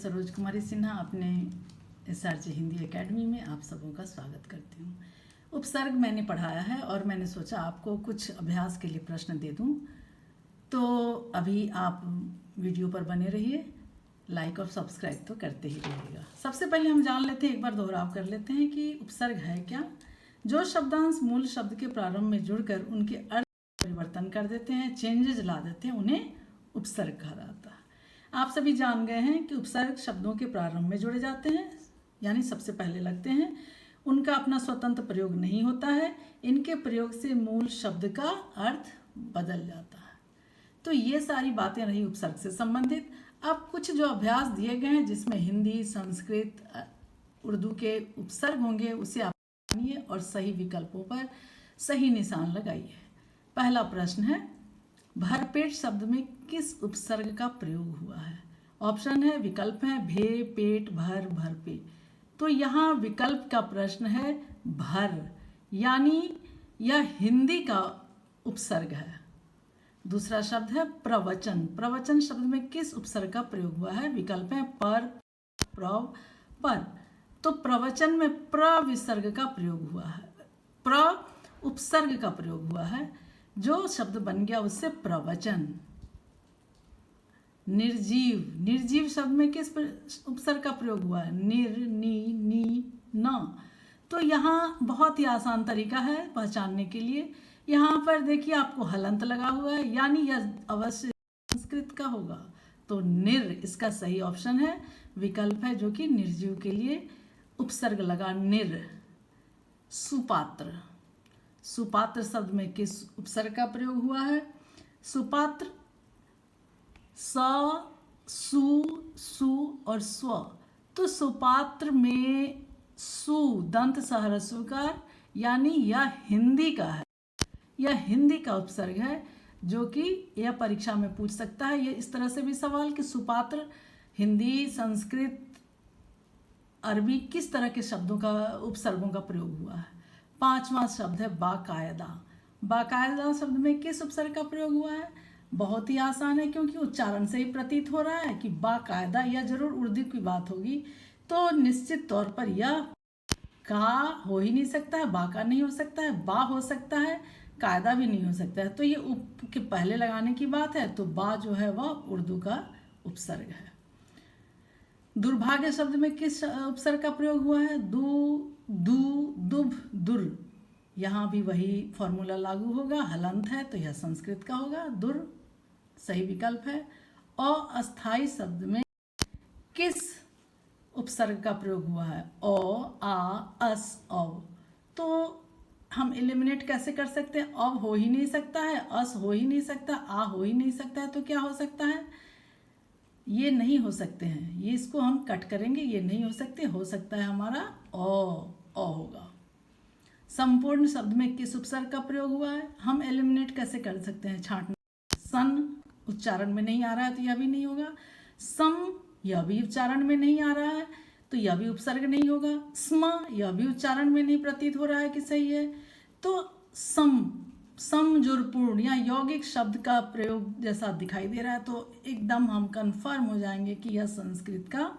सरोज कुमारी सिन्हा अपने SRJ Hindi academy में आप सबों का स्वागत करती हूँ। उपसर्ग मैंने पढ़ाया है और मैंने सोचा आपको कुछ अभ्यास के लिए प्रश्न दे दूँ, तो अभी आप वीडियो पर बने रहिए, लाइक और सब्सक्राइब तो करते ही रहिएगा। सबसे पहले हम जान लेते हैं, एक बार दोहराव कर लेते हैं कि उपसर्ग है क्या। जो शब्दांश मूल शब्द के प्रारंभ में जुड़कर उनके अर्थ परिवर्तन कर देते हैं, चेंजेज ला देते हैं, उन्हें उपसर्ग कहा जाता है। आप सभी जान गए हैं कि उपसर्ग शब्दों के प्रारंभ में जोड़े जाते हैं, यानी सबसे पहले लगते हैं। उनका अपना स्वतंत्र प्रयोग नहीं होता है। इनके प्रयोग से मूल शब्द का अर्थ बदल जाता है। तो ये सारी बातें रही उपसर्ग से संबंधित। अब कुछ जो अभ्यास दिए गए हैं जिसमें हिंदी, संस्कृत, उर्दू के उपसर्ग होंगे, उसे आप जानिए और सही विकल्पों पर सही निशान लगाइए। पहला प्रश्न है, भरपेट शब्द में किस उपसर्ग का प्रयोग हुआ है। ऑप्शन है, विकल्प है भे, पेट, भर, भरपे। तो यहाँ विकल्प का प्रश्न है भर, यानी यह हिंदी का उपसर्ग है। दूसरा शब्द है प्रवचन। प्रवचन शब्द में किस उपसर्ग का प्रयोग हुआ है। विकल्प है पर, प्रव, पर। तो प्रवचन में प्र विसर्ग का प्रयोग हुआ है, प्र उपसर्ग का प्रयोग हुआ है। जो शब्द बन गया उससे प्रवचन। निर्जीव, निर्जीव शब्द में किस उपसर्ग का प्रयोग हुआ है। निर, नी, नी, न। तो यहाँ बहुत ही आसान तरीका है पहचानने के लिए। यहाँ पर देखिए आपको हलंत लगा हुआ है, यानी यह अवश्य संस्कृत का होगा। तो निर इसका सही ऑप्शन है, विकल्प है जो कि निर्जीव के लिए उपसर्ग लगा, निर। सुपात्र, सुपात्र शब्द में किस उपसर्ग का प्रयोग हुआ है। सुपात्र स, सु, सु और स्व। तो सुपात्र में सु दंत सहरस्वकार, यानी यह हिंदी का है, यह हिंदी का उपसर्ग है, जो कि यह परीक्षा में पूछ सकता है। ये इस तरह से भी सवाल कि सुपात्र हिंदी, संस्कृत, अरबी किस तरह के शब्दों का उपसर्गों का प्रयोग हुआ है। पांचवा शब्द है बाकायदा। बाकायदा शब्द में किस उपसर्ग का प्रयोग हुआ है। बहुत ही आसान है, क्योंकि उच्चारण से ही प्रतीत हो रहा है कि बाकायदा, यह जरूर उर्दू की बात होगी। तो निश्चित तौर पर यह का हो ही नहीं सकता है, बा का नहीं हो सकता है, बा हो सकता है, कायदा भी नहीं हो सकता है। तो ये उप के पहले लगाने की बात है, तो बा जो है वह उर्दू का उपसर्ग है। दुर्भाग्य शब्द में किस उपसर्ग का प्रयोग हुआ है। दु, दु, दुभ, दुर। यहाँ भी वही फॉर्मूला लागू होगा, हलंत है तो यह संस्कृत का होगा, दुर सही विकल्प है। अस्थाई शब्द में किस उपसर्ग का प्रयोग हुआ है। ओ, आ, अस, औ। तो हम एलिमिनेट कैसे कर सकते हैं। अब हो ही नहीं सकता है, अस हो ही नहीं सकता, आ हो ही नहीं सकता है, तो क्या हो सकता है। ये नहीं हो सकते हैं, ये इसको हम कट करेंगे, ये नहीं हो सकते। हो सकता है हमारा ओ होगा। संपूर्ण शब्द में किस उपसर्ग का प्रयोग हुआ है। हम एलिमिनेट कैसे कर सकते हैं, छांटना। सन उच्चारण में नहीं आ रहा है तो यह भी नहीं होगा। सम यह भी उच्चारण में नहीं आ रहा है तो यह भी उपसर्ग नहीं होगा। स्म यह भी उच्चारण में नहीं प्रतीत हो रहा है कि सही है। तो सम, समजुरपूर्ण या यौगिक शब्द का प्रयोग जैसा दिखाई दे रहा है, तो एकदम हम कंफर्म हो जाएंगे कि यह संस्कृत का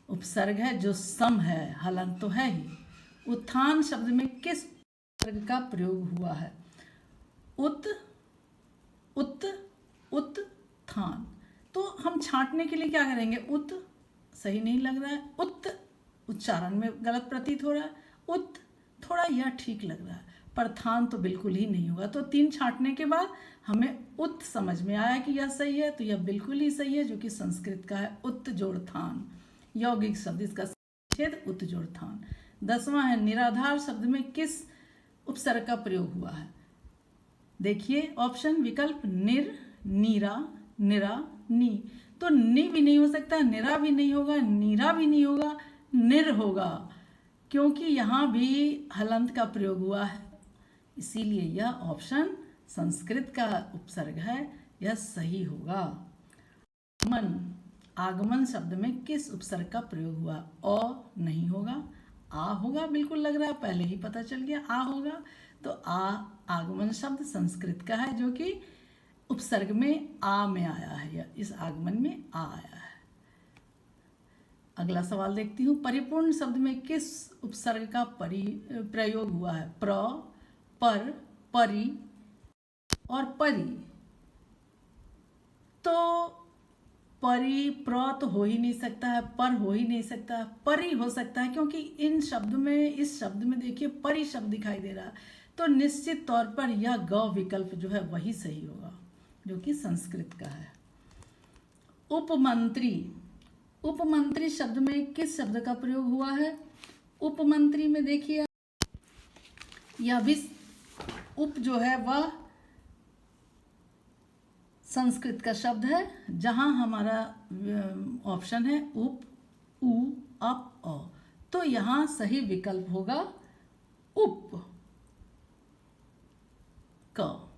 उपसर्ग है, जो सम है, हलंत तो है ही। उत्थान शब्द में किस उपसर्ग का प्रयोग हुआ है। उत, उत, उत्थान। तो हम छांटने के लिए क्या करेंगे। उत सही नहीं लग रहा है, उत उच्चारण में गलत प्रतीत हो रहा है, उत थोड़ा यह ठीक लग रहा है, पर थान तो बिल्कुल ही नहीं होगा। तो 3 छांटने के बाद हमें उत समझ में आया कि यह सही है, तो यह बिल्कुल ही सही है, जो कि संस्कृत का है, उत जोड़ थान, यौगिक शब्द, इसका छेद उत जोड़ थान। 10वां है, निराधार शब्द में किस उपसर्ग का प्रयोग हुआ है। देखिए ऑप्शन, विकल्प निर, नीरा, निरा, नी। तो नि भी नहीं हो सकता, निरा भी नहीं होगा, नीरा भी नहीं होगा, निर होगा, क्योंकि यहाँ भी हलंत का प्रयोग हुआ है, इसीलिए यह ऑप्शन संस्कृत का उपसर्ग है, यह सही होगा। आगमन, आगमन शब्द में किस उपसर्ग का प्रयोग हुआ। अ नहीं होगा, आ होगा, बिल्कुल लग रहा है, पहले ही पता चल गया आ होगा। तो आगमन शब्द संस्कृत का है, जो कि उपसर्ग में आ में आया है, या इस आगमन में आ आया है। अगला सवाल देखती हूँ। परिपूर्ण शब्द में किस उपसर्ग का प्रयोग हुआ है? प्र, पर, परि और परी। तो परि, प्र तो हो ही नहीं सकता है, पर हो ही नहीं सकता है, परि हो सकता है, क्योंकि इन शब्द में, इस शब्द में देखिए परि शब्द दिखाई दे रहा है। तो निश्चित तौर पर यह ग विकल्प जो है वही सही होगा, जो कि संस्कृत का है। उपमंत्री, उपमंत्री शब्द में किस शब्द का प्रयोग हुआ है? उपमंत्री में देखिए यह भी उप जो है वह संस्कृत का शब्द है, जहां हमारा ऑप्शन है उप, उ, अप, अ। तो यहां सही विकल्प होगा उप, क।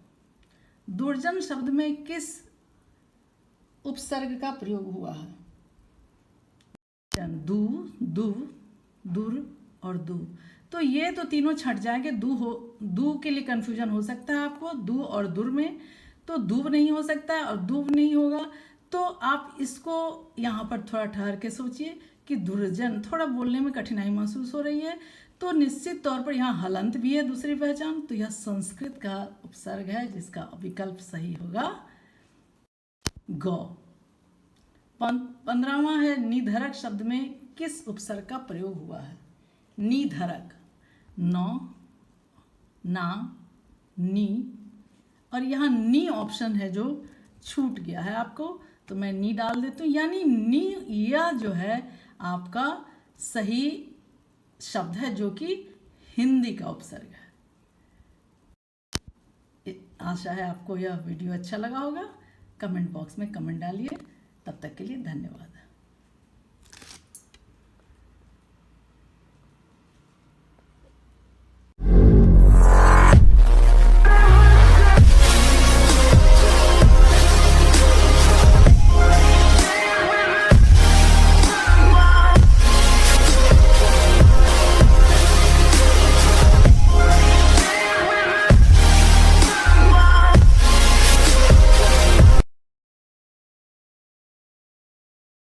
दुर्जन शब्द में किस उपसर्ग का प्रयोग हुआ है? दू, दु, दुर और दू। तो ये तो तीनों छट जाएंगे। दू के लिए कंफ्यूजन हो सकता है आपको, दू और दुर में। तो दुब नहीं हो सकता है और दुब नहीं होगा। तो आप इसको यहाँ पर थोड़ा ठहर के सोचिए कि दुर्जन, थोड़ा बोलने में कठिनाई महसूस हो रही है, तो निश्चित तौर पर यहाँ हलंत भी है दूसरी पहचान। तो यह संस्कृत का उपसर्ग है, जिसका विकल्प सही होगा गौ। 15वां है निधरक शब्द में किस उपसर्ग का प्रयोग हुआ है? निधरक, नौ, ना, नी, और यहाँ नी ऑप्शन है जो छूट गया है आपको, तो मैं नी डाल देती हूँ। यानी नी, यह जो है आपका सही शब्द है, जो कि हिंदी का उपसर्ग है। आशा है आपको यह वीडियो अच्छा लगा होगा। कमेंट बॉक्स में कमेंट डालिए। तब तक के लिए धन्यवाद।